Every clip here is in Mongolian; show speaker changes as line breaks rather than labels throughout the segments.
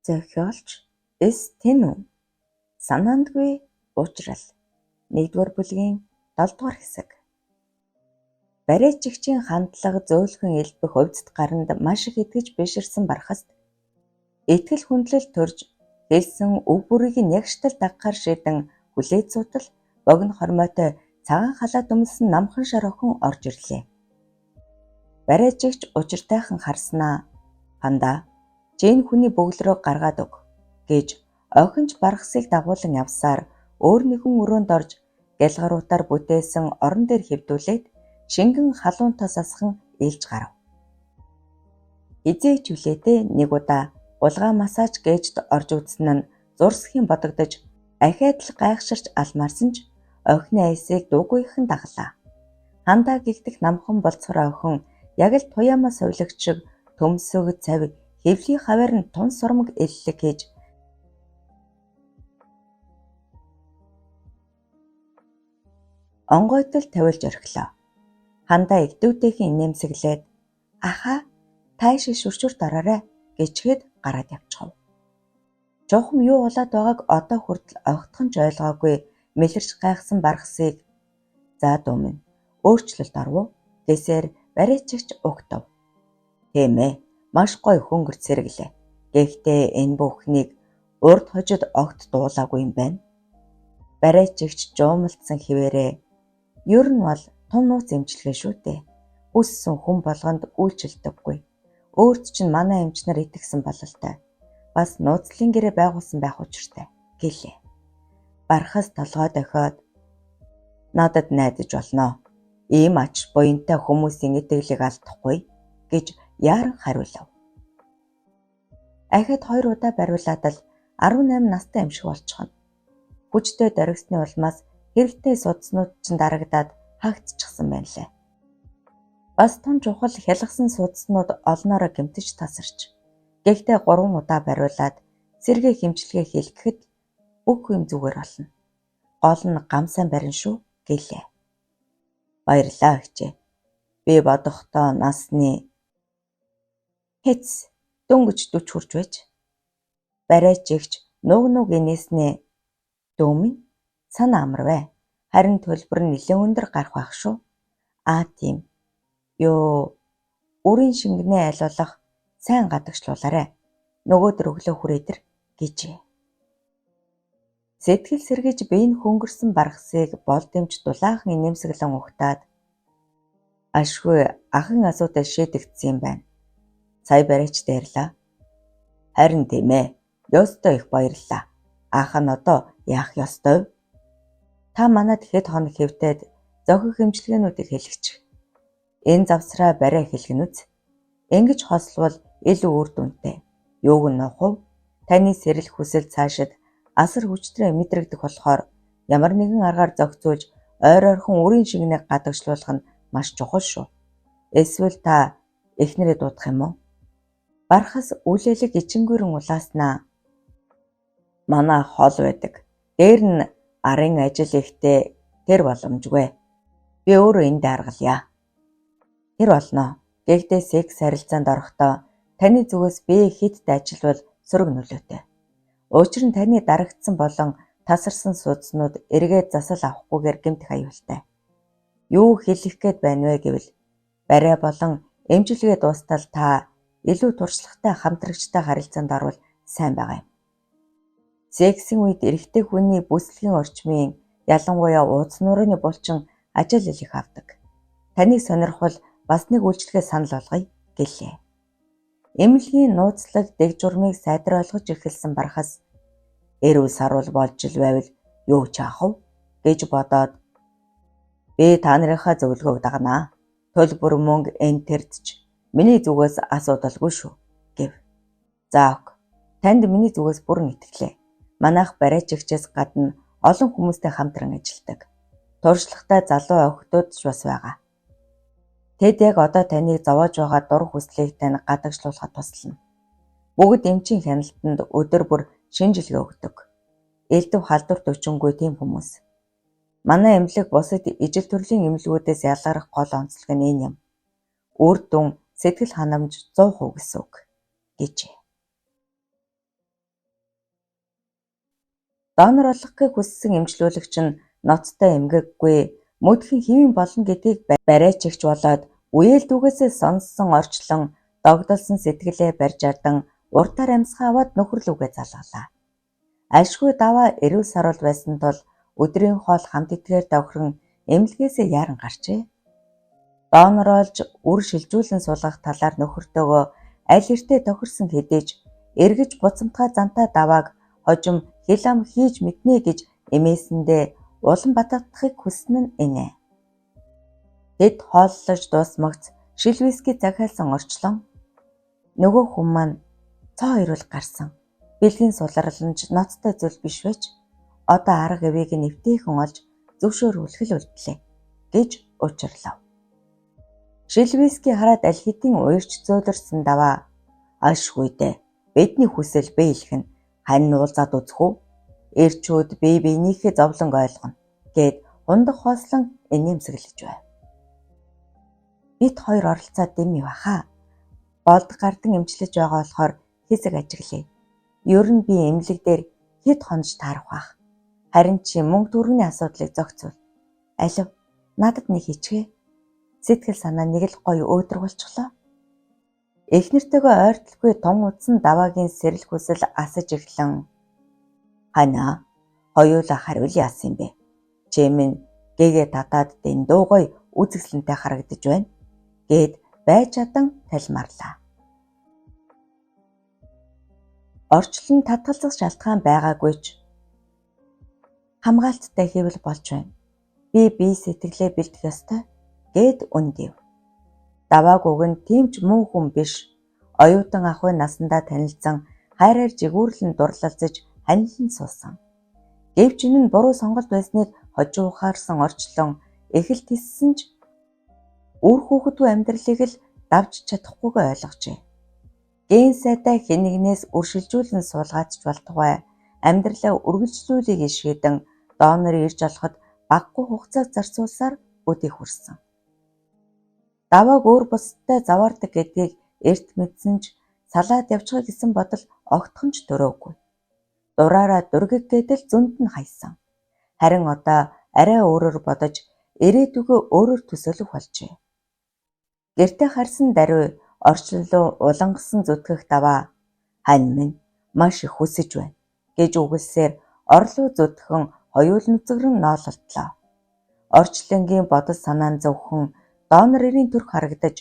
Зохиолч Стенү санаандгүй уучрал 1-р бүлгийн 7-р хэсэг. Барайчигчийн хандлага зөөлхөн элбэх өвцөд гаранд маш их итгэж биширсэн Бархаст итгэл хүндлэл төрж хэлсэн үг бүрийг нь ягштал дагахаар шийдэн хүлээж суудал богино хормойтой цагаан халаад өмсөн намхан шар охин орж ирлээ. Барайчигч учиртайхан харснаа "Панда, чи энэ хүний бөглөрөө гаргаад өг" гэж охинч Бархасыг дагуулan явсаар өөр нэгэн өрөөнд орж гялгаруудаар бүтээсэн орон дээр хэвдүүлээд шингэн халуунтаас асхан илж гарав. Хизээч хүлээдээ нэг удаа гулгай массаж гээжд орж үзсэн нь зурсхийн бодогдож ахиад л гайхширч алмаарсан ч охины айсыг дуугүйхэн даглаа. Хандаа гихтэх намхан болцохор охин яг л туяамаа совилагч шиг төмсөг цав хэвлийн хаваар нь тун сурмаг эллэг хийж онгойтол тавилж орхилоо. Хандаа игдүүтэйхэн инээмсэглээд "Ахаа, тааш шүршүрт ороорой" гэчгээд гараад явчихав. Чухам юу болоод байгааг одоо хүртэл огтхон ч ойлгоогүй мэлэрч гайхсан Бархасыг "За дүү минь, өөрчлөлт оров" гэсээр барайчигч угтав. "Тийм ээ, маш гоё хөнгөрч сэргэлээ. Гэхдээ энэ бүхнийг урд хожид огт дуулаагүй юм байна." Барайчигч жуумалдсан хിവэрээ "Ер нь бол тун нууц эмчилгээ шүү дээ. Үссэн хүн болгонд үйлчилдэггүй. Өөрт чинь манай эмч нар итгэсэн бололтой. Бас нууцлын гэрээ байгуулсан байх учиртай" гэлээ. Бархас толгой дохиод "Надад найдаж болно. Ийм ач буянтай хүмүүсийн итгэлийг алдахгүй" гэж яаран хариулав. Ахид 2 удаа бариулаад л 18 настай юм шиг болчихно. Хүчтэй дөргисны улмаас хэрэгтэй судснууд ч дарагдаад хаагцчихсан байна лээ. Бас том чухал хялгсан судснууд олноороо гэмтэж тасарч. Гэхдээ 3 удаа бариулаад сэргээ хэмжлэгээ хийлгэхэд бүх юм зүгээр болно. Гол нь гамсайн барин шүү гэлээ. "Баярлалаа эгчээ. Би бодохдоо насны хэц дөнгөж 40 хүрч байж." Барайчигч нуг инээснээ "Дүү минь, санаа амарвэ. Харин төлбөр нь нэлээд өндөр гарах байх шүү." "Аа тийм. Юу, үрийн шингэнээ айлуулах сайн гадагшлуулаарай. Нөгөөдөр өглөө хүрээдэр" гэжээ. Сэтгэл сэргэж биеийн хөнгөрсөн Бархасыг болдымч дулаахан инээмсэглэн ухтаад "Ашгүй ахын асуудал шийдэгдсэн юм байна. Сая барайчтай ярьлаа." "Харин тийм ээ. Ёстой их баярлалаа. Ах нь одоо яах ёстой вэ?" "Та манад хэд хоног хэвтээд зохих хэмжлэгээнүүдийг хэлэгчих. Энэ завсраа барай хэлгэн үз. Ингэж хослвол илүү үр дүнтэй. Юуг нь нохов? Таны сэрэл хүсэл цаашид асар хүчтэй мэдрэгдэх болохоор ямар нэгэн аргаар зохицуулж ойрхон үрийн шингэнийг гадагшлуулах нь маш чухал шүү. Эсвэл та эхнэрээ дуудах юм уу?" Бархас үлээлэг ичингүүрэн улааснаа "Манай хол байдаг. Дээр нь арын ажил ихтэй тэр боломжгүй. Би өөрөө энд аргалъя." "Тэр болно. Гэхдээ секс харилцаанд орохдоо таны зүгээс би хитд ажиллавал сөрөг нөлөөтэй. Учир нь таны дарагдсан болон тасарсан судснууд эргээд засал авахгүйгээр гэмтэх аюултай. Юу хэлэх гээд байна вэ гэвэл барай болон эмчилгээ дуустал та илүү туршлагатай хамтрагчтай харилцаанд орвол сайн байгаа юм. Сексийн үед эрэгтэй хүний бүслэгийн орчмын ялангуяа ууц нуурын булчин ажил их авдаг. Таныг сонирхвол бас нэг үйлчлэгээ санал болгоё" гэлээ. Эмнэлгийн нууцлаг дэг журмыг сайдар ойлгож эхэлсэн Бархас "Эрүүл сарвал болж л байвал юу ч аахав" гэж бодоод "Би та нарынхаа зөвлөгөөг дагнаа. Төлбөр мөнгө энэ тэрдч миний зүгээс асуудалгүй шүү" гэв. "За ок. Танд миний зүгээс бүрэн итгэлээ. Манайх барайчигчээс гадна олон хүмүүстэй хамтран ажилладаг. Туршлагатай залуу охидууд ч бас байгаа. Тэд яг одоо таныг зовоож байгаа дур хүслийг тань гадагшлуулахад туслана. Бүгд эмчийн хяналтанд өдөр бүр шинжилгээ өгдөг. Элдв халдварт өчингүй тийм хүмүүс. Манай эмнэлэг бусад ижил төрлийн эмнэлгүүдээс ялгарах гол онцлог нь энэ юм. Үр дүн, сэтгэл ханамж 100% гэсэн үг" гэжээ. Донор болгохыг хүссэн эмчлүүлэгч нь ноцтой эмгэггүй мөдхийн хэвэн болно гэдгийг барайчигч болоод үеэлдүгээсээ сонссон орчлон догдолсон сэтгэлээ барьж ардан уртаар амьсгаа аваад нөхөр лүгээ залгалаа. Ашгүй даваа эрүүл саруул байсан тул өдрийн хоол хамт итгээр давхран эмнэлгээсээ яаран гарчээ. Донор олж үр шилжүүлэн суулгах талаар нөхөртөөгөө аль эртээ тохирсон хэдийж эргэж буцамтгай зантаа давааг хожим хил ам хийж мэднэ гэж эмээсэндээ улам батгахыг хүснэ нь инэ. Тэд хооллож дуусмагц шил виски захиалсан орчлон нөгөө хүн маань цоо ирүүл гарсан. Бэлгийн сулралнж ноцтой зүйл биш байж одоо арга ивийг нэвтэйхэн олж зөвшөөрүүлэх л үлдлээ гэж учирлав. Шил виски хараад аль хэдийн уярч зөөлрсөн даваа ашгүй дээ. Бидний хүсэл бэлхэн хань уулзаад үзэх үү? Эрчүүд бие биенийхээ зовлон ойлгоно гэд хундах хоослон инээмсэглэж байв. Бид хоёр оролцоод дэм юу хаа? Болд гардан эмчлэж байгаа болохоор хэсэг ажиглая. Ер нь би эмнэлэг дээр хэд хонож таарах бах. Харин чи мөнгө төгрөгийн асуудлыг зохицуул. Алив надад нэг хийчихээ. Сэтгэл санаа нэг л гоё өөдрөг болчихлоо. Эхнэртэйгөө ойртолгүй тун утсан даваагийн сэрэл хүсэл асаж эхлэн ханаа хоёулаа хариул яасан бэ? Чимэн гээгээ татаад дэндүү гоё үзэсгэлэнтэй харагдаж байна гэд байж чадан талмарлаа. Орчлон татгалзах шалтгаан байгаагүй ч хамгаалттай хийвэл болж байна. Би бие сэтгэлээ бэлдэх ёстой гэд үндэв. Даваагүй нь тийм ч муу хүн биш. Оюутан ахуй насандаа танилцсан хайраар жигүүрлэн дурлалзаж ханилан суусан. Гэвч энэ нь буруу сонголт байсныг хожуухаарсан орчлон эхэл тиссэн ч үр хүүхэдгүй амьдралыг л давж чадахгүйгээ ойлгожээ. Ген сайтай хэнэгнээс үршилжүүлэн суулгаач болтугай амьдралаа үргэлжлүүлэх ишгээдэн донор ирж олоход баггүй хугацааг зарцуулсаар өдий хүрсэн. Давааг өөр бусдтай заваардаг гэдгийг эрт мэдсэн ч салаад явчихъя гэсэн бодол огтхон ч төрөөгүй. Дураараа дургиг гэдэл зөнд нь хайсан. Харин одоо арай өөрөөр бодож ирээдүгөө өөрөөр төсөөлөх болжээ. Гэртээ харсан даруй орчлон улангасан зүтгэх даваа хань минь маш их хүсэж байна гэж үгэлсээр орлуу зүтгэн хоёул нүцгэрэн ноололтлоо. Орчлонгийн бодол санаа нь зөвхөн донор эрийн төрх харагдаж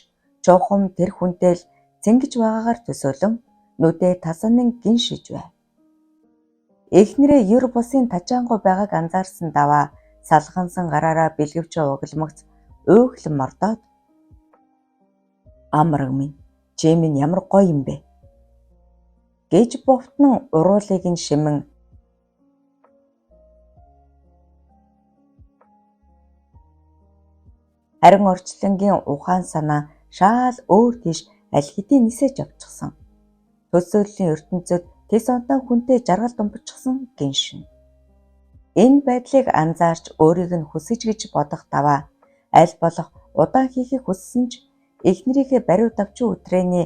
чухам тэр хүнтэй л цэнгэж байгаагаар төсөөлөн нүдээ тасанан гиншиж байв. Эхнэрээ ер бусын тачаангуй байгааг анзаарсан даваа салгансан гараараа бэлгэвч угламгц уйхлан мордоод амраг минь чи минь ямар гоё юм бэ гэж бовтнон уруулыг нь шимэн харин орчлонгийн ухаан санаа шаал өөр тийш аль хэдийн нисэж авчихсан. Төсөөллийн ертөнцөд тэс онтон хүнтэй жаргал думпчихсан гиншин. Энэ байдлыг анзаарч өөрийг нь хүсэж гэж бодох даваа аль болох удаан хийхийг хүссэн ч эхнэрийнхээ бариу давчин үтрэний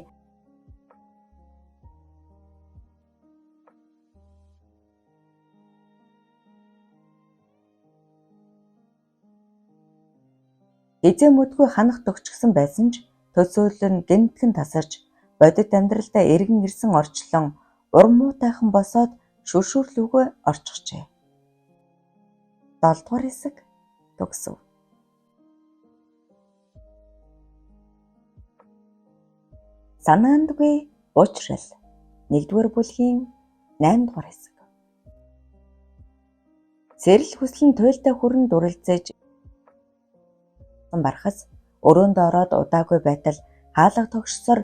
эзэн мүдгүй ханах төгчгсөн байсан ч төсөөлөл нь гэнэтгэн тасарч бодит амьдралдаа эргэн ирсэн орчлон урам муутайхан босоод шүршүүрлүүгөө орчихжээ. 7 дугаар хэсэг төгсөв. Санаандгүй уучрал 1-р бүлгийн 8 дугаар хэсэг. Сэрэл хүслэн туйлтай хүрэн дүрэлзэж барахас өрөөндөө ороод удаагүй байтал хаалга тогшсоор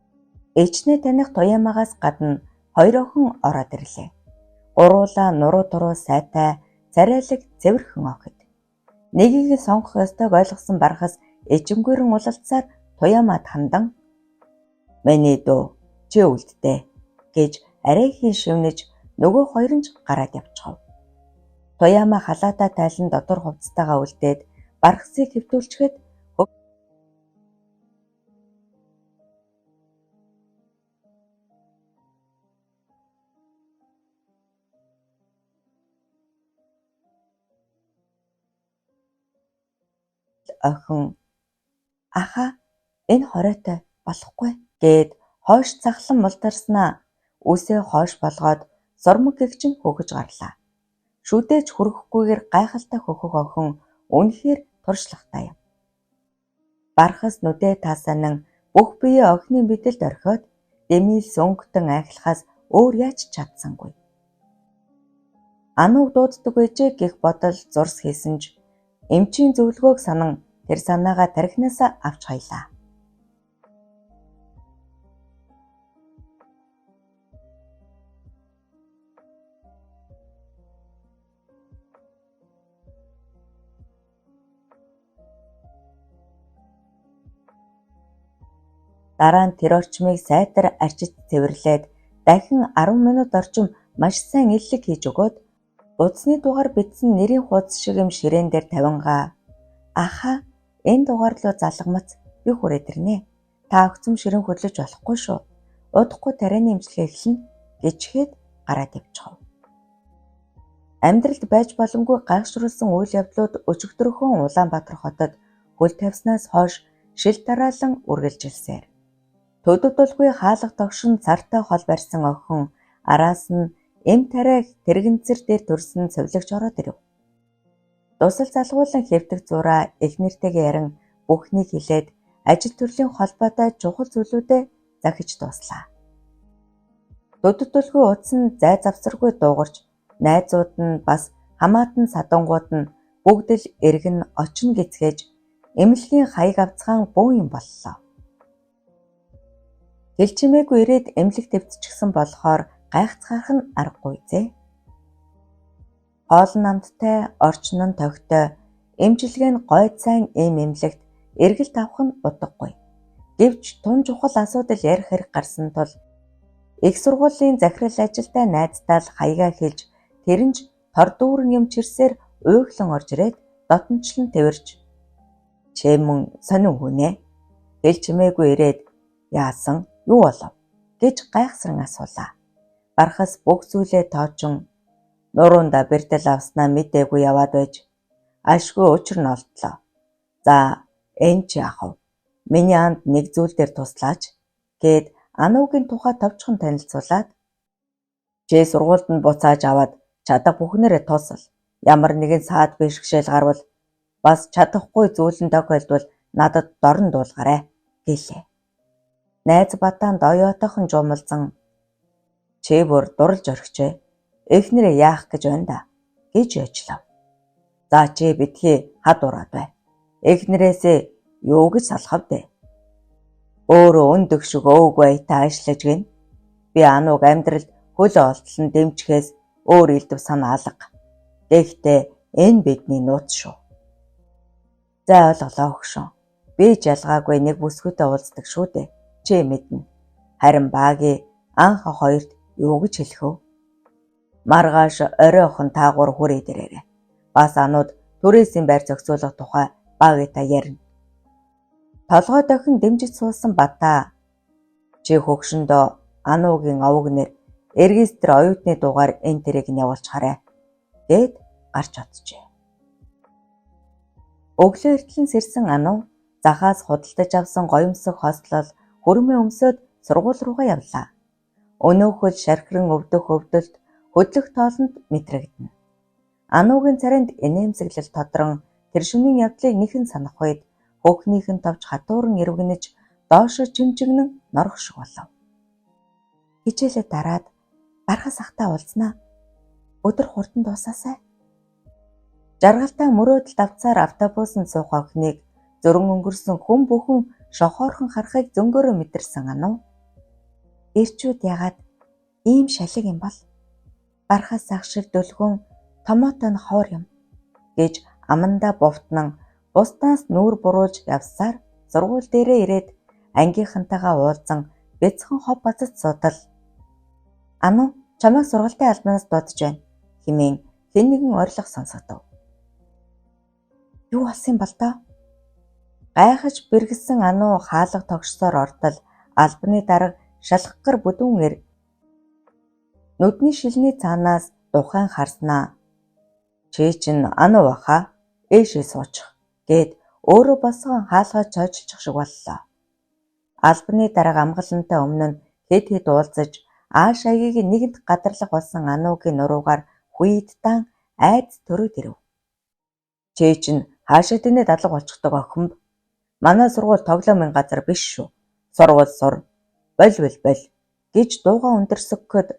ичнээ таних Туяамагаас гадна 2 охин ороод ирлээ. Гуруула нуруу туруу сайтай царайлаг цэвэрхэн охид. Нэгийг сонгох ёстойг ойлгосон барахас эжингүүрэн улалцсаар Туяамад хандан "Миний дүү чи үлддээ" гэж арайхийн шивнэж нөгөө хоёр нь гараад явчихав. Туяамаа халаатаа тайлан дотор хувцастайгаа үлдээд барахсыг хэвтүүлчихэд охин "Ахаа, энэ хоройтой болохгүй" гээд хойш цахлан мулдарснаа үсээ хойш болгоод сурмаг гэгчин хөхөж гарлаа. Шүдээж хүрэхгүйгээр гайхалтай хөхөх охин үнэхээр туршлагатай юм. Бархас нүдээ таасанан бүх биеэ охины мэдэлд орхиод Эмилс өнгөтөн айхлахаас өөр яаж чадсангүй. Ануг дууддаг байжээ гэх бодол зурс хийсэн ч эмчийн зөвлөгөөг санан тэр санаагаа тархинасаа авч хаялаа. Дараа нь тэр орчмыг сайтар арчиж цэвэрлээд дахин 10 минут орчим маш сайн иллэг хийж өгөөд удасны дугаар бичсэн нэрийн хуудас шиг юм ширээн дээр тавингаа "Ахаа, энэ дугаар руу залгамац би хүрээд ирнэ. Та огцом ширээн хөдлөж болохгүй шүү. Удахгүй тарианы эмчилгээ эхэлнэ" гэчихэд гараад явчихав. Амьдралд байж боломгүй гайхшруулсан үйл явдлууд өчигдөрхөн Улаанбаатар хотод хөл тавьснаас хойш шил дараалан үргэлжилсээр төдөд дулгүй хаалга тогшин цартай хол барьсан охин араас нь эм тариа тэрэгэнцэр дээр төрсөн цовлогч ороод ирэв. Дусал залгуулан хэвтэх зураа их нэртэйгээ ярин бүхнийг хэлээд ажил төрлийн холбоотой чухал зүйлүүдэд захиж дууслаа. Төдөд дулгүй утсан зай завсаргүй дуугарч найзууд нь бас хамаатан садангууд нь бүгд л эргэн очно гэцгээж эмнэлгийн хаяг авцгаан бөө юм боллоо. Хэлчимээгүй ирээд эмнэлэг төвцчихсэн болохоор гайхацгаах нь аргагүй зэ. Хоол намттай, орчин нь тогтой, эмчилгээ нь гойд сайн эмнэлэгт эргэлт авах нь утгагүй. Гэвч тун чухал асуудал ярих хэрэг гарсан тул их сургуулийн захирал ажилтай найздаа л хаягаа хэлж тэр нь тор дүүрэн юм чирсээр уйглан орж ирээд дотнчлан тэрвэрч "Чи мөн сонин хүнээ" хэлчимээгүй ирээд "Яасан? Юу болов?" гэж гайхсран асуулаа. Бархас бүх зүйлээ тоочин "Нуруунда бэртэл авснаа мэдээгүй яваад байж ашгүй учир нь олдлоо. За энэ чи ахав. Миний анд нэг зүйл дээр туслаач" гээд Ануугийн тухай товчхон танилцуулаад "Чи сургуульд нь буцааж аваад чадах бүхнээрээ тусал. Ямар нэгэн саад бишгшээл гарвал бас чадахгүй зүйл нь тохиолдвол надад дорн дуулгаарай" гэлээ. Найз Батаанд оёотойхон жуумалзан "Чи бүр дурлж орхичээ. Эхнэрээ яах гэж байна да" гэж яжлав. "За чи битгий хад ураад бай. Эхнэрээсээ юу гэж салхав дээ. Өөрөө өндөг шиг өөгүй аятаа ажиллаж гин. Би Анууг амьдралд хөлөө олтлон дэмжихээс өөр илдэв санаа алга. Гэхдээ энэ бидний нууц шүү. За ойлголоо өгшөн. Би жалгаагүй нэг бүсгүйтэй уулздаг шүү дээ. Чи мэднэ. Харин Багийн анх хоёрт юу гэж хэлэх вэ? Маргааш оройхон таагуур хүрээд ирээрэй. Бас Анууд түрээсийн байр зохицуулах тухай Багитай ярина. Толгой дохин дэмжиж суусан Батаа "Чи хөгшөндөө Ануугийн овог нэр регистр оюутны дугаар энэ тэрийг нь явуулчихаарай" гээд гарч оджээ. Өглөө эртлэн сэрсэн Ануу захаас худалдаж авсан гоёмсог хослол хөрмөө өмсөд сургууль руугаа явлаа. Өнөөхөл шархиран өвдөх өвдөлт хөдлөх тоолонд мэдрэгдэнэ. Ануугийн царинд инээмсэглэл тодрон тэр шөнийн явдлыг нэхэн санах үед хөөхнийх нь товч хатууран эрвгэнэж доошо чимчигнэн норох шиг болов. Хичээлээ дараад Бархас ахтай уулзнаа. Өдөр хурдан дуусаасай. Жаргалтай мөрөөдөл давцаар автобусанд суух охиныг зөрөн өнгөрсөн хүн бүхэн шохоорхон харахыг зөнгөөрөө мэдэрсэн Ануу "Ирчүүд ягаад ийм шалиг юм бол? Бархас ах шиг дөлгөөн томоотой нь ховор юм" гэж амандаа бовтнан бусдаас нүүр буруулж явсаар сургууль дээрээ ирээд ангийнхантайгаа уулзан бяцхан хов бацад суудал "Ануу, чамайг сургалтын албанаас дуудаж байна" хэмээн хэн нэгэн орилго сонсогдов. Юу болсон бол доо? Гайхаж бэргэсэн Ануу хаалга тогшсоор ортол албаны дарга шалхахгар бүдүүнээр нүдний шилний цаанаас тухайн харснаа "Чи чинь Ануу баха, ээшээ суучих" гээд өөрөө босгон хаалгаа чойжилчих шиг боллоо. Албаны дарга амгалантай өмнө нь хэд уулзаж ааш аягийг нэгэнт гадарлах болсон Ануугийн нуруугаар хуйдтан айц төрөөд ирэв. Чээ чинь хаашаа тэнэ дадлаг болчихдог охин. Манай сургууль тоглоомын газар биш шүү. Сурвал сур. Боль гэж дуугаа өндөрсгөхөд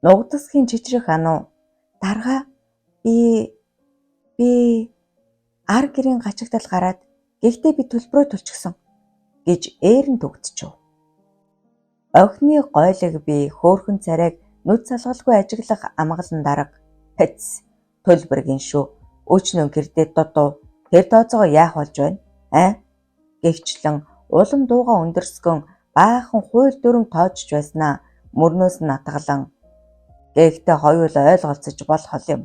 нугдасхийн чичрэх Ануу дарга би ар гэрийн гачигтал гараад гэхдээ би төлбөрөө төлчихсөн гэж ээрэн төгтчв. Охины гойлог би хөөхөн царайг нүд салгалгүй ажиглах амгалан дарга тэц төлбөргийн шүү. Өчнөө гэрдээ додуу тэр тооцоогоо яах болж байна? Гэгчлэн улам дуугаа өндөрсгөн баахан хууль дүрм тоочж байснаа мөрнөөс нь атгалан гэхдээ хоёул ойлголцож болох юм.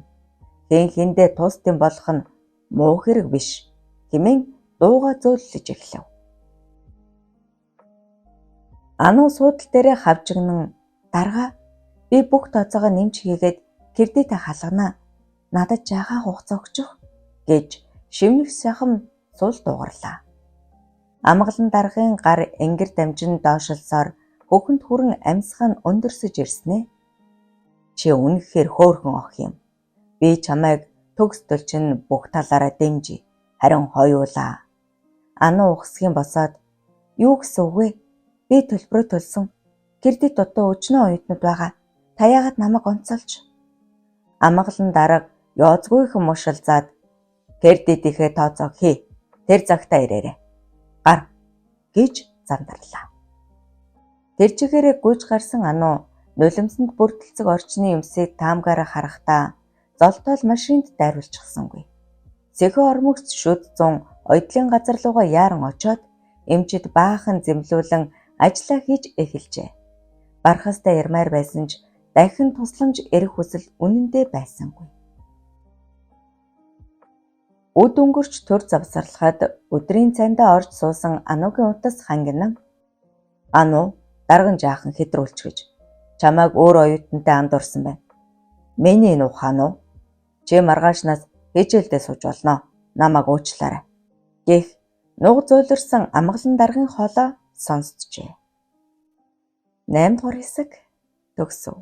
Хиндээ тусдын болох нь муу хэрэг биш хэмээн дуугаа зөөлөж эхлэв. Ануу суудал дээрээ хавжигнан дарга би бүх тооцоогоо нэмж хийгээд кредитээ халганаа. Надад жаахан хугацаа өгчих гэж шивнэх сахам сул дуугарлаа. Амгалан даргын гар энгэр дамжин доошилсоор хөхөнд хүрэн амьсгаа нь өндөрсөж ирснэ. Чи үнэхээр хөөрхөн ох юм. Би чамайг төгсдөл чинь бүх талаараа дэмжи. Харин хоёулаа. Ануу ухсхийн босоод юу гэсэн үг вэ? Би төлбөрөө төлсөн. Кредит дутуу өчнөө оюутнууд байгаа. Та яагаад намайг онцолж? Амгалан дарга ёозгүйхэн мушилзаад кредитийнхээ тооцоог хий. Тэр цагтаа ирээрэй. Гар гэж зандарлаа. Тэр чигээрээ гүйж гарсан Ануу нулимсанд бүрдэлцэг орчны юмсыг таамгаараа харахтаа золтоол машинд дайруулчихсангүй. Сэхэ ормогц шүд 100 ойдлын газар руугаа яаран очоод эмчид баахан зэмлүүлэн ажиллаа хийж эхэлжээ. Бархастай ярмаар байсан ч дахин тусламж эрэх хүсэл үнэндээ байсангүй. Үд өнгөрч төр завсарлахад өдрийн цайндаа орж суусан Ануугийн утас хангинан Ануу дарган жаахан хэтрүүлч гэж чамайг өөр оюутантай андуурсан байна. Миний нуух Ануу чи маргаашнаас хичээлдээ сууж болно. Намайг уучлаарай гэх нуг зөөлрсөн амгалан даргын хоолой сонсджээ. 8 дугаар хэсэг төгсөв.